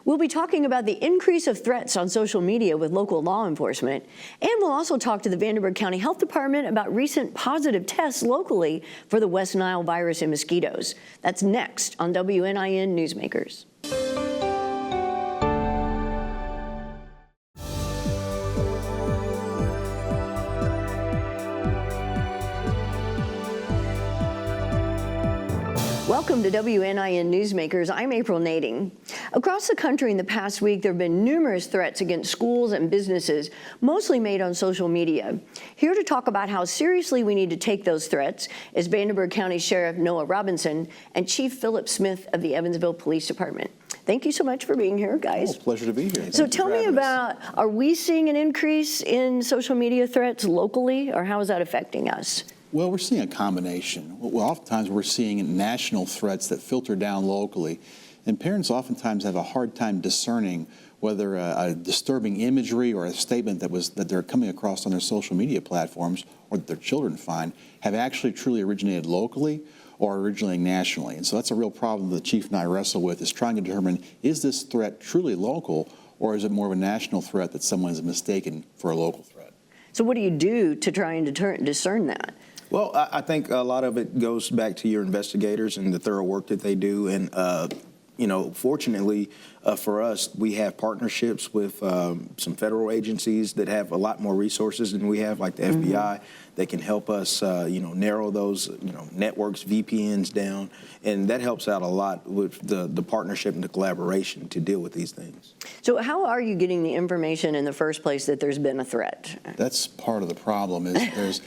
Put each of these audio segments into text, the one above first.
We'll be talking about the increase of threats on social media with local law enforcement. And we'll also talk to the Vanderburgh County Health Department about recent positive tests locally for the West Nile virus in mosquitoes. That's next on WNIN Newsmakers. Welcome to WNIN Newsmakers. I'm April Nading. Across the country in the past week, there have been numerous threats against schools and businesses, mostly made on social media. Here to talk about how seriously we need to take those threats is Vanderburgh County Sheriff Noah Robinson and Chief Philip Smith of the Evansville Police Department. Thank you so much for being here, guys. Oh, pleasure to be here. So tell me about, are we seeing an increase in social media threats locally, or how is that affecting us? Well, we're seeing a combination. Well, oftentimes we're seeing national threats that filter down locally, and parents oftentimes have a hard time discerning whether a disturbing imagery or a statement that they're coming across on their social media platforms or that their children find have actually truly originated locally or originating nationally. And so that's a real problem that the chief and I wrestle with, is trying to determine, is this threat truly local, or is it more of a national threat that someone is mistaken for a local threat? So what do you do to try and discern that? Well, I think a lot of it goes back to your investigators and the thorough work that they do. And, fortunately for us, we have partnerships with some federal agencies that have a lot more resources than we have, like the FBI, that can help us, narrow those, networks, VPNs down. And that helps out a lot with the partnership and the collaboration to deal with these things. So how are you getting the information in the first place that there's been a threat? That's part of the problem, is there's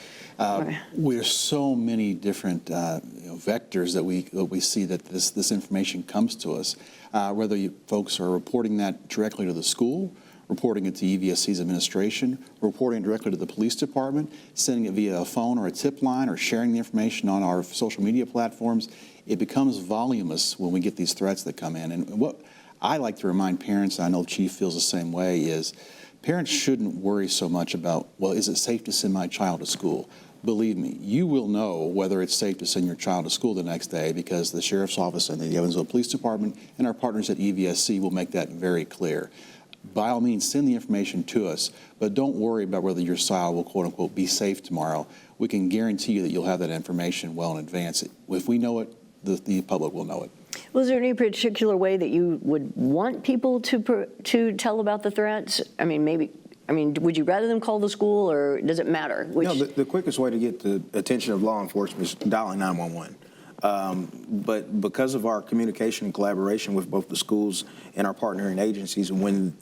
so many different vectors that we see that this information comes to us. Whether folks are reporting that directly to the school, reporting it to EVSC's administration, reporting it directly to the police department, sending it via a phone or a tip line, or sharing the information on our social media platforms, it becomes voluminous when we get these threats that come in. And what I like to remind parents, and I know the Chief feels the same way, is parents shouldn't worry so much about, well, is it safe to send my child to school? Believe me, you will know whether it's safe to send your child to school the next day, because the Sheriff's Office and the Evansville Police Department and our partners at EVSC will make that very clear. By all means, send the information to us, but don't worry about whether your child will, quote unquote, be safe tomorrow. We can guarantee you that you'll have that information well in advance. If we know it, the public will know it. Was there any particular way that you would want people to tell about the threats? Would you rather them call the school, or does it matter? No, the quickest way to get the attention of law enforcement is dialing 911. But because of our communication and collaboration with both the schools and our partnering agencies, when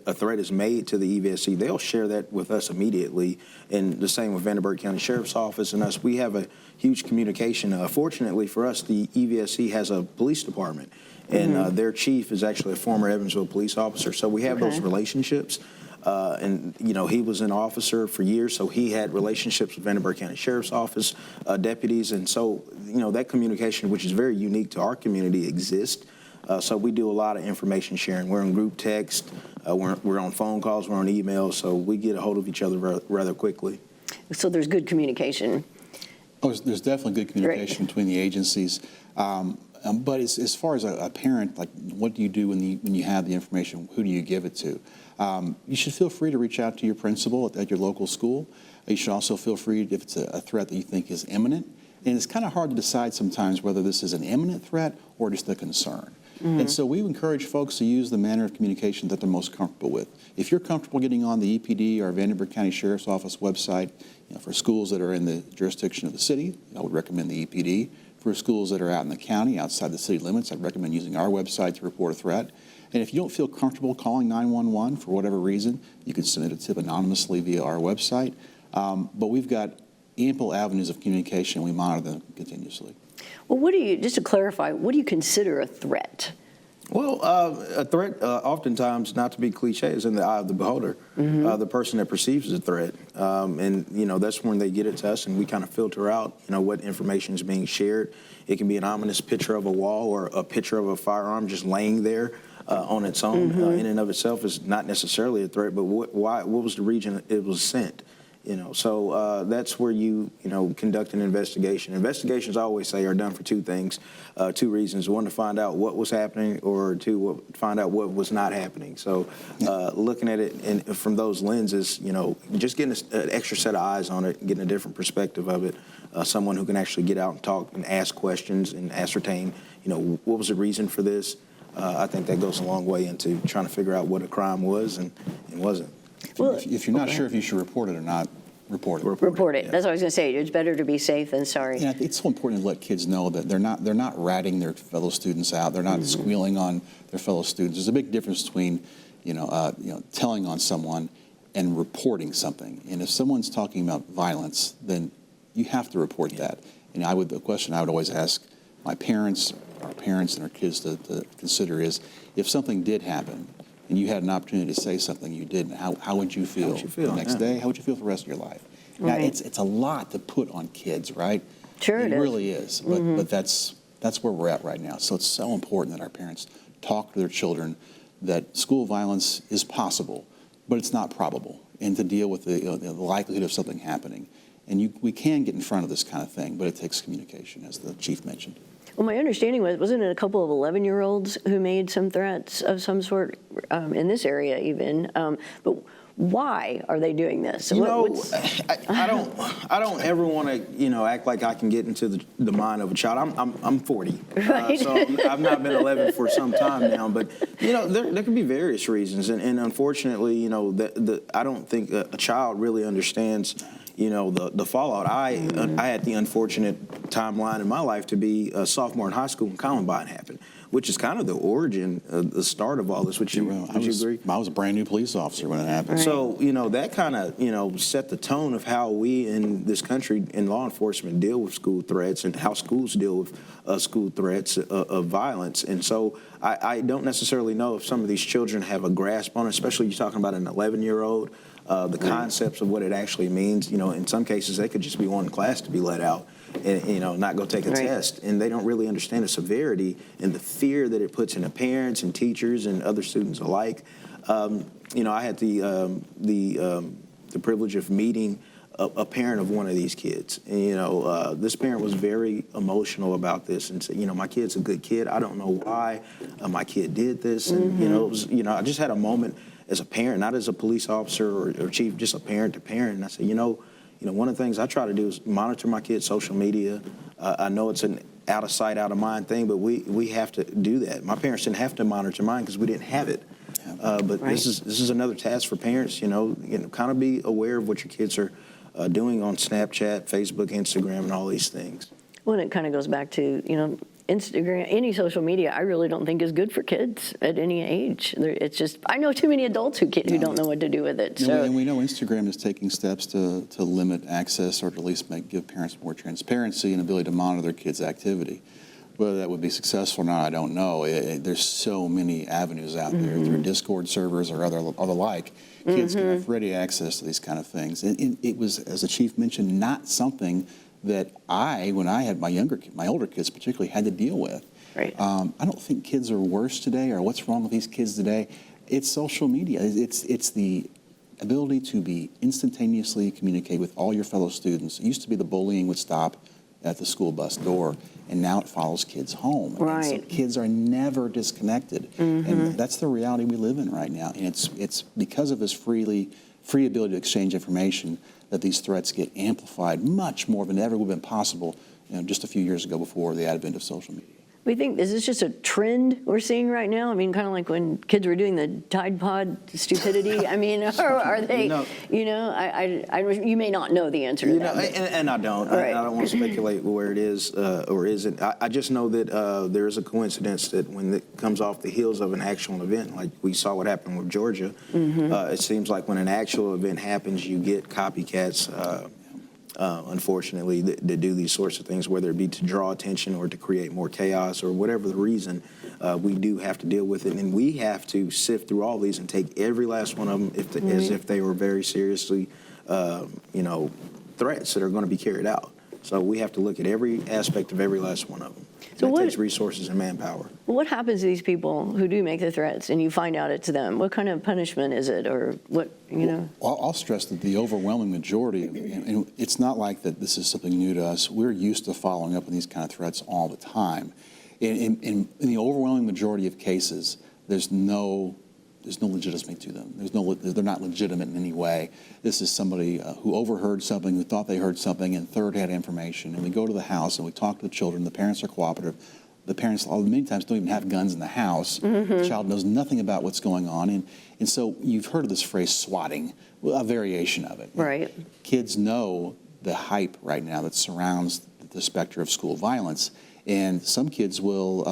a threat is made to the EVSC, they'll share that with us immediately. And the same with Vanderburgh County Sheriff's Office and us. We have a huge communication. Fortunately for us, the EVSC has a police department, and their chief is actually a former Evansville police officer. So we have those relationships. He was an officer for years, so he had relationships with Vanderburgh County Sheriff's Office deputies. And so, that communication, which is very unique to our community, exists. So we do a lot of information sharing. We're in group text, we're on phone calls, we're on email, so we get a hold of each other rather quickly. So there's good communication. Oh, there's definitely good communication between the agencies. But as far as a parent, like, what do you do when you have the information? Who do you give it to? You should feel free to reach out to your principal at your local school. You should also feel free if it's a threat that you think is imminent. And it's kind of hard to decide sometimes whether this is an imminent threat or just a concern. And so we encourage folks to use the manner of communication that they're most comfortable with. If you're comfortable getting on the EPD or Vanderburgh County Sheriff's Office website, for schools that are in the jurisdiction of the city, I would recommend the EPD. For schools that are out in the county, outside the city limits, I'd recommend using our website to report a threat. And if you don't feel comfortable calling 911 for whatever reason, you can submit a tip anonymously via our website. But we've got ample avenues of communication. We monitor them continuously. Well, just to clarify, what do you consider a threat? Well, a threat, oftentimes, not to be cliche, is in the eye of the beholder, the person that perceives the threat. And that's when they get it to us, and we kind of filter out, what information is being shared. It can be an ominous picture of a wall or a picture of a firearm just laying there on its own. In and of itself is not necessarily a threat, but what was the region it was sent? So that's where you conduct an investigation. Investigations, I always say, are done for two things, two reasons. One, to find out what was happening, or two, find out what was not happening. So looking at it from those lenses, just getting an extra set of eyes on it, getting a different perspective of it, someone who can actually get out and talk and ask questions and ascertain, what was the reason for this? I think that goes a long way into trying to figure out what a crime was and wasn't. Well, If you're not sure if you should report it or not, report it. Report it. Yeah. That's what I was going to say. It's better to be safe than sorry. Yeah, it's so important to let kids know that they're not ratting their fellow students out. They're not squealing on their fellow students. There's a big difference between, telling on someone and reporting something. And if someone's talking about violence, then you have to report that. And the question I would always ask my parents, our parents, and our kids to consider is, if something did happen and you had an opportunity to say something you didn't, how would you feel, the next day? How would you feel for the rest of your life? Now, it's a lot to put on kids, right? Sure it is. It really is. But that's where we're at right now. So it's so important that our parents talk to their children that school violence is possible, but it's not probable, and to deal with the likelihood of something happening. And we can get in front of this kind of thing, but it takes communication, as the chief mentioned. Well, my understanding wasn't it a couple of 11-year-olds who made some threats of some sort in this area even? But why are they doing this? I don't ever want to, act like I can get into the mind of a child. I'm 40, Right. so I've not been 11 for some time now. But there can be various reasons, and unfortunately, I don't think a child really understands. The fallout. I had the unfortunate timeline in my life to be a sophomore in high school when Columbine happened, which is kind of the origin, the start of all this. Would you agree? I was a brand new police officer when it happened. Right. So, that kind of, set the tone of how we in this country in law enforcement deal with school threats and how schools deal with school threats of violence. And so I don't necessarily know if some of these children have a grasp on it, especially you're talking about an 11-year-old. The concepts of what it actually means, in some cases they could just be wanting class to be let out and, not go take a test. And they don't really understand the severity and the fear that it puts into parents and teachers and other students alike. I had the privilege of meeting a parent of one of these kids. And, this parent was very emotional about this and said, my kid's a good kid. I don't know why my kid did this. And, it was, I just had a moment as a parent, not as a police officer or chief, just a parent to parent. And I said, one of the things I try to do is monitor my kids' social media. I know it's an out of sight, out of mind thing, but we have to do that. My parents didn't have to monitor mine because we didn't have it. But this is another task for parents, kind of be aware of what your kids are doing on Snapchat, Facebook, Instagram, and all these things. Well, it kind of goes back to, Instagram, any social media, I really don't think is good for kids at any age. It's just, I know too many adults who don't know what to do with it. So. And we know Instagram is taking steps to limit access, or to at least give parents more transparency and ability to monitor their kids' activity. Whether that would be successful or not, I don't know. There's so many avenues out there through Discord servers or other like. Kids can have ready access to these kind of things. And it was, as the chief mentioned, not something that when I had my older kids particularly, had to deal with. Right. I don't think kids are worse today, or what's wrong with these kids today. It's social media. It's the ability to be instantaneously communicate with all your fellow students. It used to be the bullying would stop at the school bus door, and now it follows kids home. Right. And so kids are never disconnected, and that's the reality we live in right now. And it's because of this free ability to exchange information that these threats get amplified much more than ever would have been possible, just a few years ago before the advent of social media. We think, is this just a trend we're seeing right now? I mean, kind of like when kids were doing the Tide Pod stupidity. I mean, or are they, you may not know the answer to that. And I don't. Right. I don't want to speculate where it is or isn't. I just know that there is a coincidence that when it comes off the heels of an actual event, like we saw what happened with Georgia, it seems like when an actual event happens, you get copycats, unfortunately, that do these sorts of things, whether it be to draw attention or to create more chaos or whatever the reason. We do have to deal with it, and we have to sift through all these and take every last one of them as if they were very seriously, threats that are going to be carried out. So we have to look at every aspect of every last one of them. So That what- takes resources and manpower. What happens to these people who do make the threats and you find out it's them? What kind of punishment is it, or what, you know? I'll stress that the overwhelming majority, and it's not like that this is something new to us. We're used to following up on these kind of threats all the time. In the overwhelming majority of cases, there's no legitimacy to them. They're not legitimate in any way. This is somebody who overheard something, who thought they heard something, and third-hand information. And we go to the house and we talk to the children. The parents are cooperative. The parents, many times, don't even have guns in the house. The child knows nothing about what's going on. And so you've heard of this phrase swatting, well, a variation of it. Right. Kids know the hype right now that surrounds the specter of school violence. And some kids will,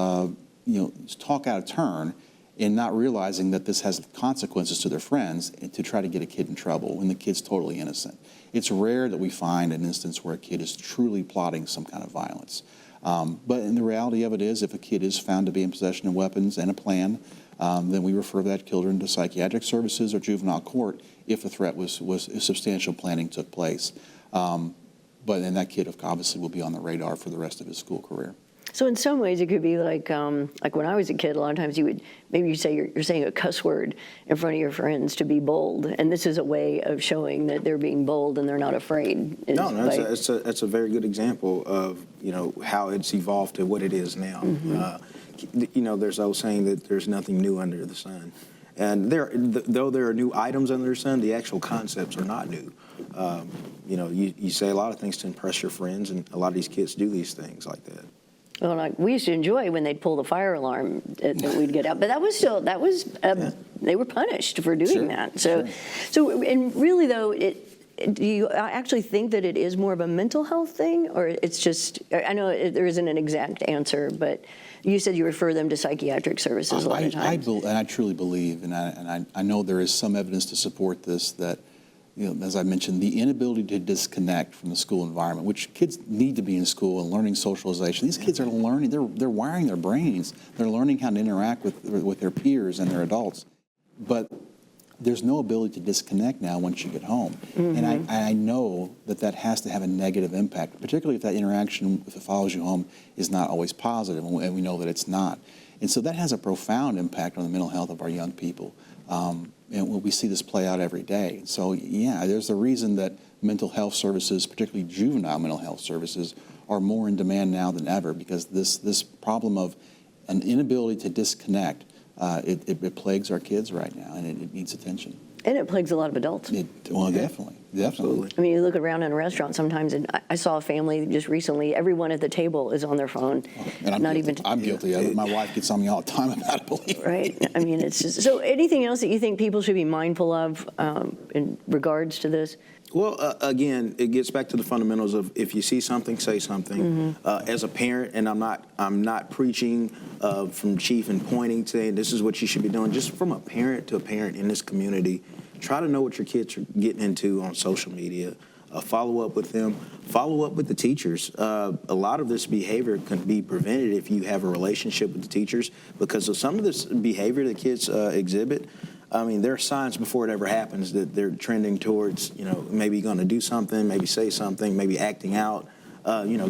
talk out of turn and not realizing that this has consequences to their friends and to try to get a kid in trouble when the kid's totally innocent. It's rare that we find an instance where a kid is truly plotting some kind of violence. But in the reality of it is, if a kid is found to be in possession of weapons and a plan, then we refer that children to psychiatric services or juvenile court if a threat was substantial planning took place. But then that kid obviously will be on the radar for the rest of his school career. So in some ways, it could be like when I was a kid, a lot of times you're saying a cuss word in front of your friends to be bold, and this is a way of showing that they're being bold and they're not afraid. That's a very good example of how it's evolved to what it is now. There's always saying that there's nothing new under the sun, and though there are new items under the sun, the actual concepts are not new. You say a lot of things to impress your friends, and a lot of these kids do these things like that. Well, we used to enjoy when they'd pull the fire alarm that we'd get out, but they were punished for doing that. So, and really though, do you actually think that it is more of a mental health thing, or it's just? I know there isn't an exact answer, but you said you refer them to psychiatric services a lot of times. I truly believe, and I know there is some evidence to support this, that, as I mentioned, the inability to disconnect from the school environment, which kids need to be in school and learning socialization. These kids are learning, they're wiring their brains. They're learning how to interact with their peers and their adults. But there's no ability to disconnect now once you get home. And I know that has to have a negative impact, particularly if that interaction, if it follows you home, is not always positive, and we know that it's not. And so that has a profound impact on the mental health of our young people. And we see this play out every day. So, yeah, there's a reason that mental health services, particularly juvenile mental health services, are more in demand now than ever, because this problem of an inability to disconnect, it plagues our kids right now, and it needs attention. And it plagues a lot of adults. Definitely. Absolutely. I mean, you look around in a restaurant sometimes, and I saw a family just recently, everyone at the table is on their phone. And I'm guilty of it. My wife gets on me all the time about it, believe me. Right. I mean, it's just, so anything else that you think people should be mindful of in regards to this? Well, again, it gets back to the fundamentals of if you see something, say something. As a parent, and I'm not preaching from chief and pointing, saying this is what you should be doing. Just from a parent to a parent in this community, try to know what your kids are getting into on social media. Follow up with them. Follow up with the teachers. A lot of this behavior can be prevented if you have a relationship with the teachers, because of some of this behavior that kids exhibit. I mean, there are signs before it ever happens that they're trending towards, maybe going to do something, maybe say something, maybe acting out.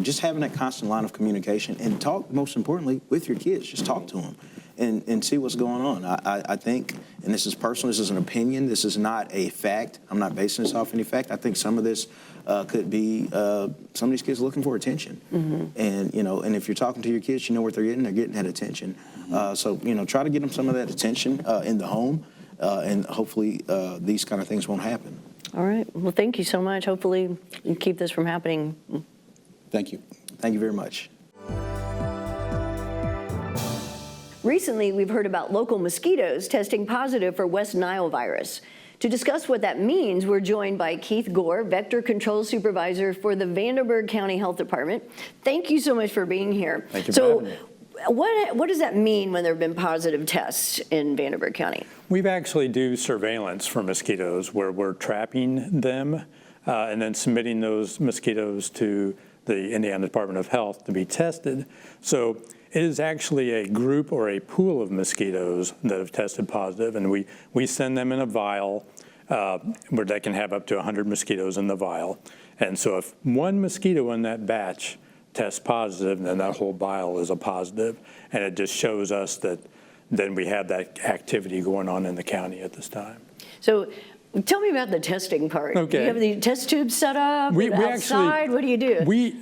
Just having that constant line of communication, and talk, most importantly, with your kids. Just talk to them and see what's going on. I think, and this is personal, this is an opinion, this is not a fact. I'm not basing this off any fact. I think some of this could be some of these kids looking for attention. And, and if you're talking to your kids, you know what they're getting that attention. So, try to get them some of that attention in the home. And hopefully these kind of things won't happen. All right. Well, thank you so much. Hopefully you keep this from happening. Thank you. Thank you very much. Recently, we've heard about local mosquitoes testing positive for West Nile virus. To discuss what that means, we're joined by Keith Gore, Vector Control Supervisor for the Vanderburgh County Health Department. Thank you so much for being here. Thank you for having me. What does that mean when there have been positive tests in Vanderburgh County? We've actually do surveillance for mosquitoes where we're trapping them and then submitting those mosquitoes to the Indiana Department of Health to be tested. So it is actually a group or a pool of mosquitoes that have tested positive, and we send them in a vial where they can have up to 100 mosquitoes in the vial. And so if one mosquito in that batch tests positive, then that whole vial is a positive. And it just shows us that then we have that activity going on in the county at this time. So tell me about the testing part. Do Okay. you have the test tubes set up We outside? What do you do?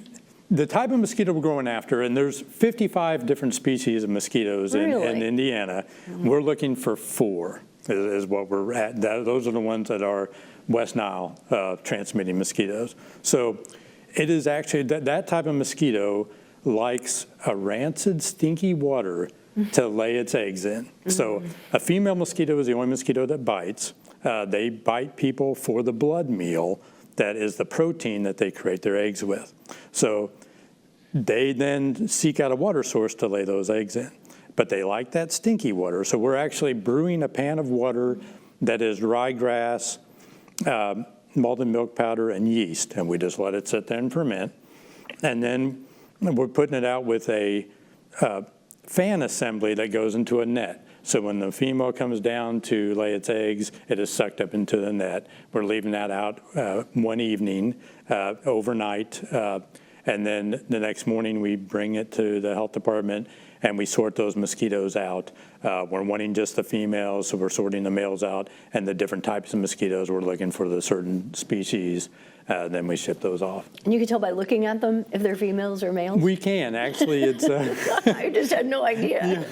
The type of mosquito we're going after, and there's 55 different species of mosquitoes in Really? Indiana. We're looking for 4 is what we're at. Those are the ones that are West Nile transmitting mosquitoes. So it is actually, that type of mosquito likes a rancid, stinky water to lay its eggs in. So a female mosquito is the only mosquito that bites. They bite people for the blood meal that is the protein that they create their eggs with. So they then seek out a water source to lay those eggs in. But they like that stinky water. So we're actually brewing a pan of water that is ryegrass, malted milk powder, and yeast. And we just let it sit there and ferment. And then we're putting it out with a fan assembly that goes into a net. So when the female comes down to lay its eggs, it is sucked up into the net. We're leaving that out one evening, overnight, and then the next morning we bring it to the health department and we sort those mosquitoes out. We're wanting just the females, so we're sorting the males out, and the different types of mosquitoes, we're looking for the certain species, then we ship those off. And you can tell by looking at them if they're females or males? We can, actually. It's I just had no idea.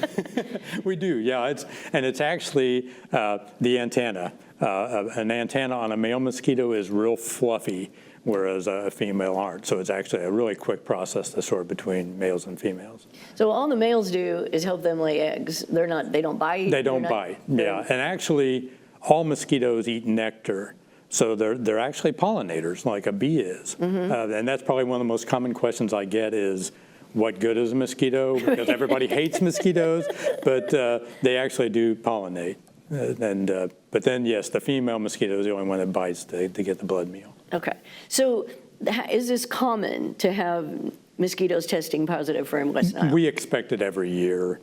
we do, yeah. It's actually the antenna. An antenna on a male mosquito is real fluffy, whereas a female aren't. So it's actually a really quick process to sort between males and females. So all the males do is help them lay eggs. They don't bite? They don't bite, yeah. And actually, all mosquitoes eat nectar. So they're actually pollinators, like a bee is. And that's probably one of the most common questions I get is, what good is a mosquito? Because everybody hates mosquitoes, but they actually do pollinate. But then, yes, the female mosquito is the only one that bites to get the blood meal. Okay. So is this common to have mosquitoes testing positive for West Nile? We expect it every year.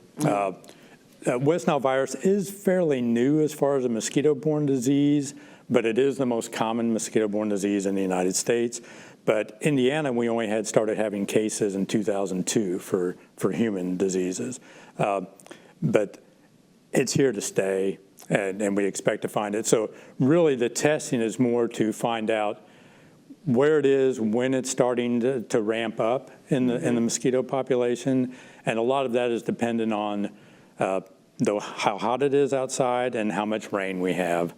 West Nile virus is fairly new as far as a mosquito-borne disease, but it is the most common mosquito-borne disease in the United States. But Indiana, we only had started having cases in 2002 for human diseases. But it's here to stay, and we expect to find it. So really the testing is more to find out where it is, when it's starting to ramp up in the mosquito population. And a lot of that is dependent on how hot it is outside and how much rain we have.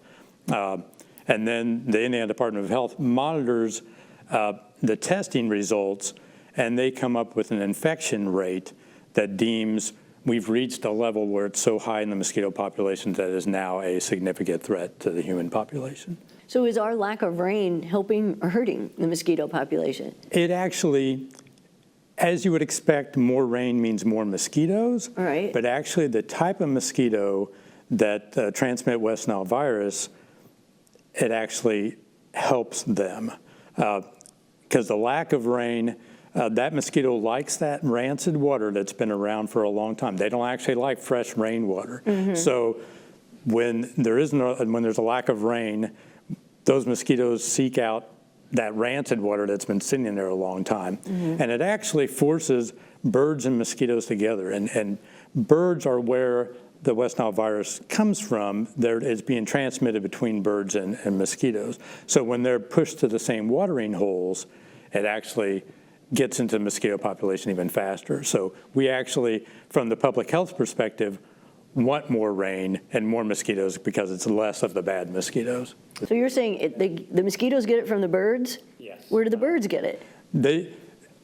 And then the Indiana Department of Health monitors the testing results, and they come up with an infection rate that deems we've reached a level where it's so high in the mosquito population that it is now a significant threat to the human population. So is our lack of rain helping or hurting the mosquito population? It actually, as you would expect, more rain means more mosquitoes. All right. But actually the type of mosquito that transmit West Nile virus, it actually helps them. Because the lack of rain, that mosquito likes that rancid water that's been around for a long time. They don't actually like fresh rainwater. So when there's a lack of rain, those mosquitoes seek out that rancid water that's been sitting in there a long time. And it actually forces birds and mosquitoes together. And birds are where the West Nile virus comes from. It's being transmitted between birds and mosquitoes. So when they're pushed to the same watering holes, it actually gets into the mosquito population even faster. So we actually, from the public health perspective, want more rain and more mosquitoes because it's less of the bad mosquitoes. So you're saying the mosquitoes get it from the birds? Yes. Where do the birds get it?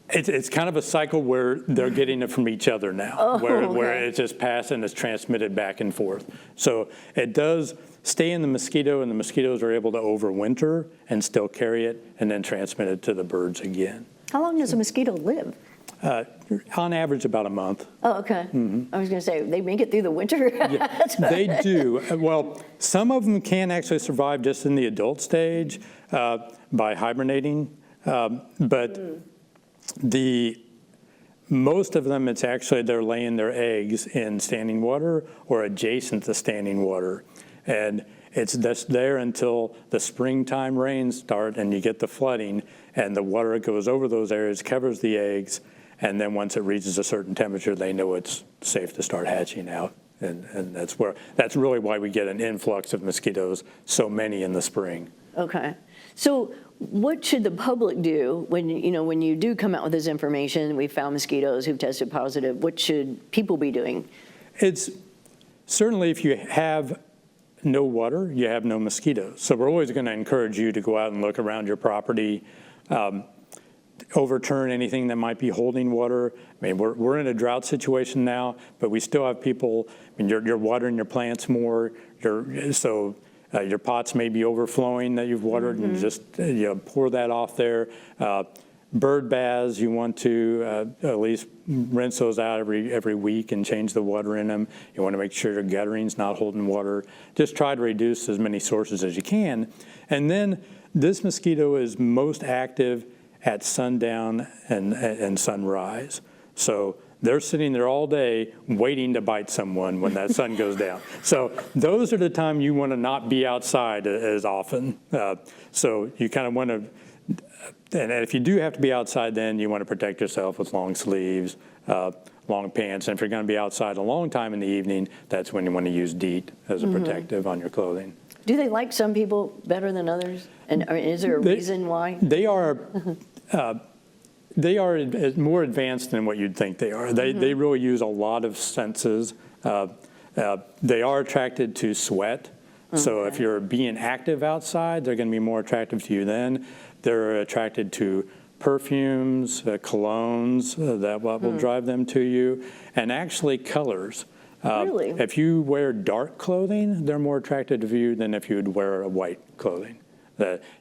It's kind of a cycle where they're getting it from each other now, where it's just passed and it's transmitted back and forth. So it does stay in the mosquito, and the mosquitoes are able to overwinter and still carry it and then transmit it to the birds again. How long does a mosquito live? On average, about a month. Oh, okay. I was going to say, they make it through the winter? Yeah, they do. Well, some of them can actually survive just in the adult stage by hibernating, but most of them, it's actually they're laying their eggs in standing water or adjacent to standing water. And it's just there until the springtime rains start and you get the flooding, and the water goes over those areas, covers the eggs, and then once it reaches a certain temperature, they know it's safe to start hatching out. And that's really why we get an influx of mosquitoes, so many in the spring. Okay. So what should the public do when you do come out with this information, we found mosquitoes who've tested positive, what should people be doing? It's certainly, if you have no water, you have no mosquitoes. So we're always going to encourage you to go out and look around your property, overturn anything that might be holding water. I mean, we're in a drought situation now, but we still have people, I mean, you're watering your plants more, your pots may be overflowing that you've watered, and just pour that off there. Bird baths, you want to at least rinse those out every week and change the water in them. You want to make sure your guttering's not holding water. Just try to reduce as many sources as you can. And then this mosquito is most active at sundown and sunrise. So they're sitting there all day waiting to bite someone when that sun goes down. So those are the time you want to not be outside as often. So you kind of want to, and if you do have to be outside, then you want to protect yourself with long sleeves, long pants. And if you're going to be outside a long time in the evening, that's when you want to use DEET as a protective on your clothing. Do they like some people better than others? And is there a reason why? They are more advanced than what you'd think they are. They really use a lot of senses. They are attracted to sweat. So if you're being active outside, they're going to be more attractive to you then. They're attracted to perfumes, colognes, that will drive them to you, and actually colors. Really? If you wear dark clothing, they're more attracted to you than if you'd wear a white clothing.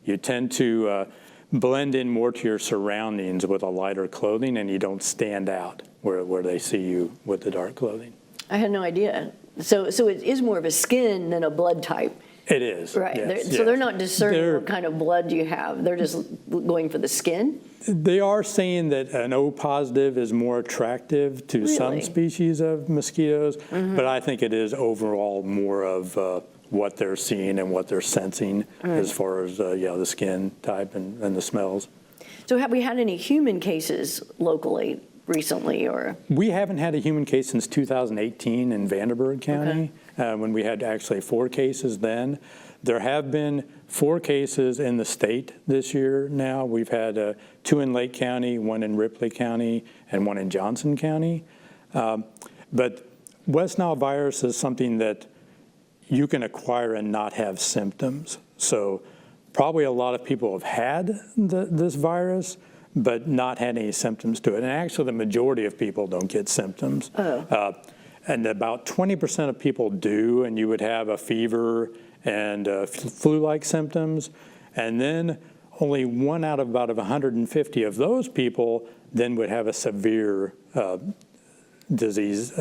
You tend to blend in more to your surroundings with a lighter clothing, and you don't stand out where they see you with the dark clothing. I had no idea. So it is more of a skin than a blood type. It is. Right. Yes, So they're not discerning what kind of blood you have. They're just going for the skin? They are saying that an O positive is more attractive to some species of mosquitoes, but I think it is overall more of what they're seeing and what they're sensing as far as the skin type and the smells. So have we had any human cases locally recently, or? We haven't had a human case since 2018 in Vanderburgh County, when we had actually 4 cases then. There have been 4 cases in the state this year now. We've had 2 in Lake County, 1 in Ripley County, and 1 in Johnson County. But West Nile virus is something that you can acquire and not have symptoms. So probably a lot of people have had this virus, but not had any symptoms to it. And actually, the majority of people don't get symptoms. And about 20% of people do, and you would have a fever and flu-like symptoms. And then only 1 out of about 150 of those people then would have a severe disease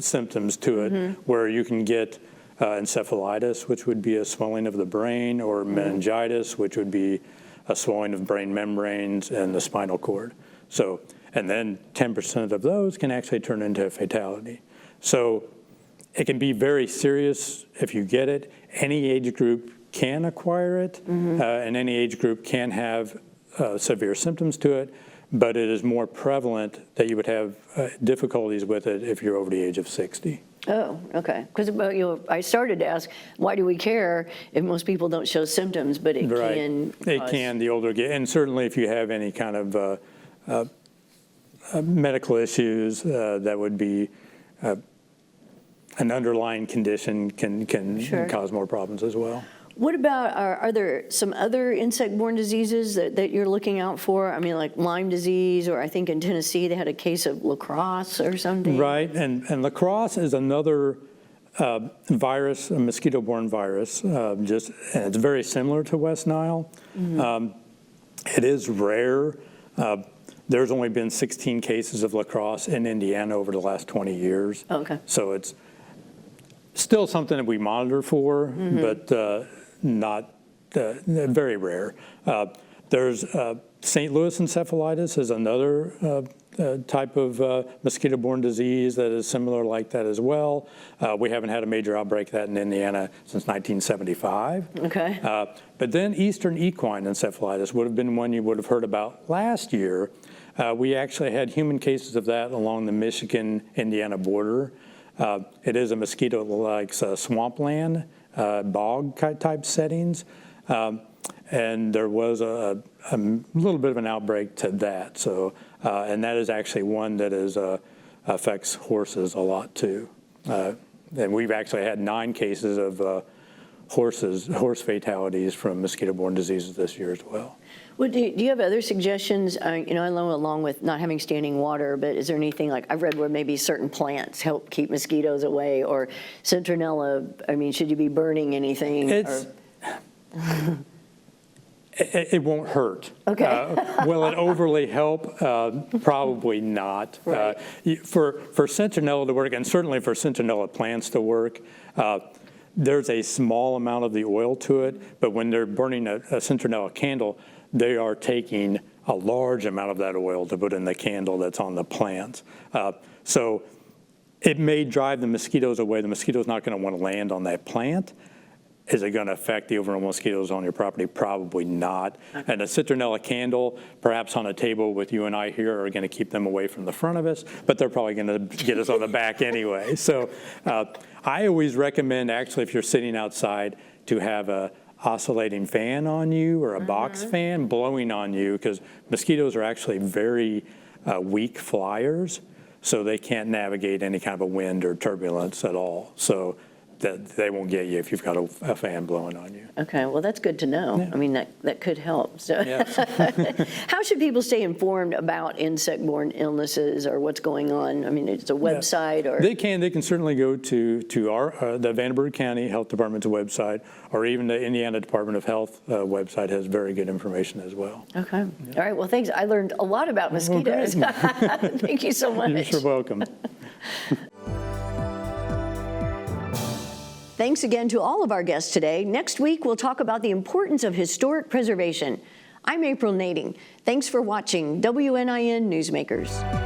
symptoms to it, where you can get encephalitis, which would be a swelling of the brain, or meningitis, which would be a swelling of brain membranes and the spinal cord. So, and then 10% of those can actually turn into a fatality. So it can be very serious if you get it. Any age group can acquire it, and any age group can have severe symptoms to it, but it is more prevalent that you would have difficulties with it if you're over the age of 60. Oh, okay. Because I started to ask, why do we care if most people don't show symptoms, but it can cause... It can, the older get, and certainly if you have any kind of medical issues, that would be an underlying condition can cause more problems as well. What about, are there some other insect-borne diseases that you're looking out for? I mean, like Lyme disease, or I think in Tennessee they had a case of lacrosse or something. Right, and lacrosse is another virus, a mosquito-borne virus, and it's very similar to West Nile. It is rare. There's only been 16 cases of lacrosse in Indiana over the last 20 years. Okay. So it's still something that we monitor for, but not very rare. There's St. Louis encephalitis is another type of mosquito-borne disease that is similar like that as well. We haven't had a major outbreak of that in Indiana since 1975. Okay. But then Eastern equine encephalitis would have been one you would have heard about last year. We actually had human cases of that along the Michigan-Indiana border. It is a mosquito that likes swampland, bog type settings. And there was a little bit of an outbreak to that. So, and that is actually one that affects horses a lot too. And we've actually had 9 cases of horse fatalities from mosquito-borne diseases this year as well. Well, do you have other suggestions? I know along with not having standing water, but is there anything like I've read where maybe certain plants help keep mosquitoes away, or citronella? I mean, should you be burning anything? It won't hurt. Okay. Will it overly help? Probably not. Right. For citronella to work, and certainly for citronella plants to work, there's a small amount of the oil to it, but when they're burning a citronella candle, they are taking a large amount of that oil to put in the candle that's on the plant. So it may drive the mosquitoes away. The mosquito's not going to want to land on that plant. Is it going to affect the overall mosquitoes on your property? Probably not. And a citronella candle, perhaps on a table with you and I here, are going to keep them away from the front of us, but they're probably going to get us on the back anyway. So I always recommend, actually, if you're sitting outside, to have a oscillating fan on you or a box fan blowing on you, because mosquitoes are actually very weak flyers, so they can't navigate any kind of a wind or turbulence at all. So that they won't get you if you've got a fan blowing on you. Okay, well, that's good to know. Yeah. I mean, that could help. So, Yes. how should people stay informed about insect-borne illnesses or what's going on? I mean, it's a website or They can certainly go to our the Vanderburgh County Health Department's website, or even the Indiana Department of Health website has very good information as well. Okay. All right. Well, thanks. I learned a lot about mosquitoes. Thank you so much. You're so welcome. Thanks again to all of our guests today. Next week, we'll talk about the importance of historic preservation. I'm April Nading. Thanks for watching WNIN Newsmakers.